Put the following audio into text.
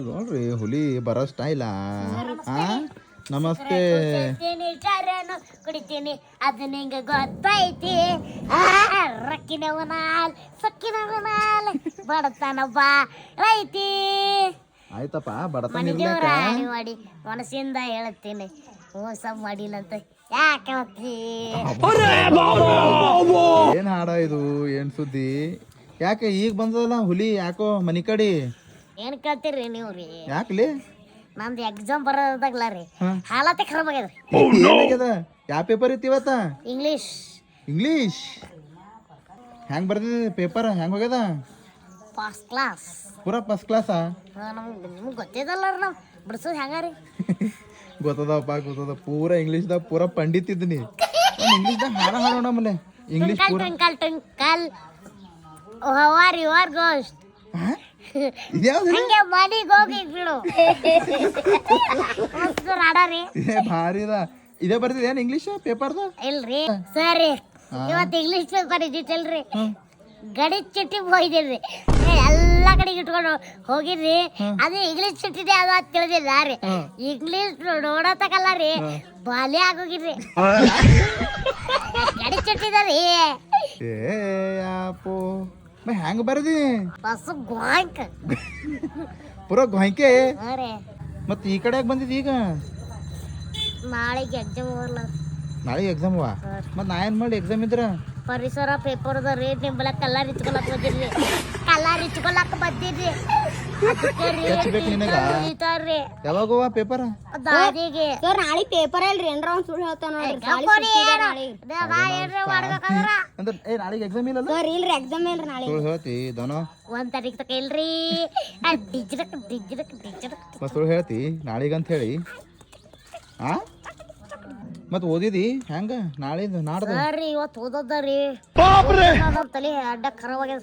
ನೋಡ್ರಿ ಹುಲಿ ಬರೋ ಸ್ಟೈಲ. ನಮಸ್ತೆ. ಕುಡಿತೀನಿ ಅದು ನಿಂಗೆ ಗೊತ್ತೈತಿ. ರಕ್ಕಿನವನಾಲ್ ಸಕ್ಕಿನವನಾಲ್ ಬಡತನ ಬಾ ರೈತಿ. ಆಯ್ತಪ್ಪ ಬಡತನ ಮಾಡಿ ಮನಸ್ಸಿಂದ ಹೇಳ್ತೀನಿ ಮೋಸ ಮಾಡಿಲ್ಲಂತ ಯಾಕೆ ಏನ್ ಹಾಡ ಇದು, ಏನ್ ಸುದ್ದಿ? ಯಾಕೆ ಈಗ ಬಂದದಲ್ಲ ಹುಲಿ? ಯಾಕೋ ಮನಿ ಕಡೆ ಏನ್ ಕೇಳ್ತೀರಿ ನೀವು ರೀ? ಯಾಕ್ಲಿ? ನಮ್ದು ಎಕ್ಸಾಮ್ ಬರೋದಾಗ್ಲ ರೀ ಹಾಲತ್ತೆ ಖರಾಬ್ ಆಗ್ಯದ್ರಿ. ಏನಾಗ್ಯದ? ಯಾವ ಪೇಪರ್ ಇತ್ತು ಇವತ್ತ? ಇಂಗ್ಲೀಷ್. ಇಂಗ್ಲೀಷ್ ಹೆಂಗ್ ಬರ್ದಿದೆ ಪೇಪರ್? ಹೆಂಗ್ ಹೋಗ್ಯದ? First class. ಪೂರಾ ಫಸ್ಟ್ ಕ್ಲಾಸಾ? ನಿಮ್ಗೆ ಗೊತ್ತಿದಲ್ಲ ರೀ ನಾವು ಬಿಡ್ಸೋದು ಹೆಂಗಾರಿ. ಗೊತ್ತದಪ್ಪ ಗೊತ್ತದ. ಪೂರಾ ಇಂಗ್ಲೀಷ್ದಾಗ ಪೂರಾ ಪಂಡಿತ್ ಇದ್ದೀನಿ. ಇಂಗ್ಲೀಷ್ದಾಗ ಹಾಡ ಹಾಡೋಣ ಆಮೇಲೆ. ಇಂಗ್ಲೀಷ್ ಪೂರಾ twinkle twinkle how are your ghost. ಇದ್ಯಾವ್ದು? ಹಂಗೆ ಮನೆಗೆ ಹೋಗಿ ಬಿಡು. ಹಾಡಾರಿ ಭಾರಿ ಅದ. ಇದೇ ಬರ್ತಿದೆ ಏನ್ ಇಂಗ್ಲೀಷ್ ಪೇಪರ್ದ? ಇಲ್ರಿ ಸರಿ, ಇವತ್ತು ಇಂಗ್ಲೀಷ್ ಪೇಪರ್ ಇದ್ದಿತ್ತಲ್ರಿ, ಗಡಿ ಚೀಟಿ ಹೋಗಿದ್ರಿ ಎಲ್ಲಾ ಕಡೆಗೆ ಇಟ್ಕೊಂಡು ಹೋಗಿದ್ರಿ. ಅದೇ ಇಂಗ್ಲೀಷ್ ಚೀಟಿದೆ ಅದ ತಿಳಿದಿಲ್ಲ ರೀ. ಇಂಗ್ಲೀಷ್ ನೋಡತಕಲ್ಲ ರೀ, ಬಾಲ್ಯ ಆಗೋಗಿದ್ರಿ. ಗಡಿ ಚೀಟಿದ್ರಿ ಏಪೋ ಹೆಂಗ್ ಬರ್ದಿ? ಬಸ್ ಗೋಂಕ್ ಪೂರಾ ಗೋಂಕೆ. ರೀ ಮತ್ ಈ ಕಡೆ ಬಂದಿದ್ ಈಗ? ನಾಳೆಗೆ ಎಕ್ಸಾಮ್ ಹೋಗಲ್ಲ. ನಾಳೆಗೆ ಎಕ್ಸಾಮ್ ಅವ? ಮತ್ ನಾ ಏನ್ ಮಾಡಿ ಎಕ್ಸಾಮ್ ಇದ್ರ? ಪರಿಸರ ಪೇಪರ್ ಅದ ರೀ. ನಿಂಬಲ ಕಲರ್ ಇಚ್ಕೊಳಕ್ ಬಂದಿರ್ರಿ, ಕಲರ್ ಇಚ್ಕೊಳಕ್ ಬಂದಿರ್ರಿ. ಯಾವಾಗ ಪೇಪರ್? ದಾದಿಗೆ ನಾಳೆ ಪೇಪರ್ ಅಲ್ರಿ, ಏನ್ರ ಒಂದ್ ಸುಳ್ಳು ಹೇಳ್ತಾನ ಅಂದ್ರೆ ನಾಳೆಗೆ ಎಕ್ಸಾಮ್ ಇಲ್ಲ ಸರ್. ಇಲ್ರಿ ಎಕ್ಸಾಮ್ ಇಲ್ರಿ ನಾಳೆ. ಸುಳ್ಳು ಹೇಳ್ತಿ ದನೋ? 1 ತಾರೀಕು ತಕ ಇಲ್ರಿ. ಡಿಜ್ರಕ್ ಡಿಜ್ರಕ್ ಡಿಜ್ರಕ್ ಮತ್ ಸುಳ್ಳು ಹೇಳ್ತಿ ನಾಳೆಗಂತ ಹೇಳಿ? ಆ ಮತ್ ಓದಿದಿ ಹೆಂಗ ನಾಳಿಂದ ನಾಡ್ದ? ಸರಿ ಇವತ್ತು ಓದೋದ ರೀ. ತಲೆ ಅಡ್ಡ ಖರಾಬ್ ಆಗ್ಯದ.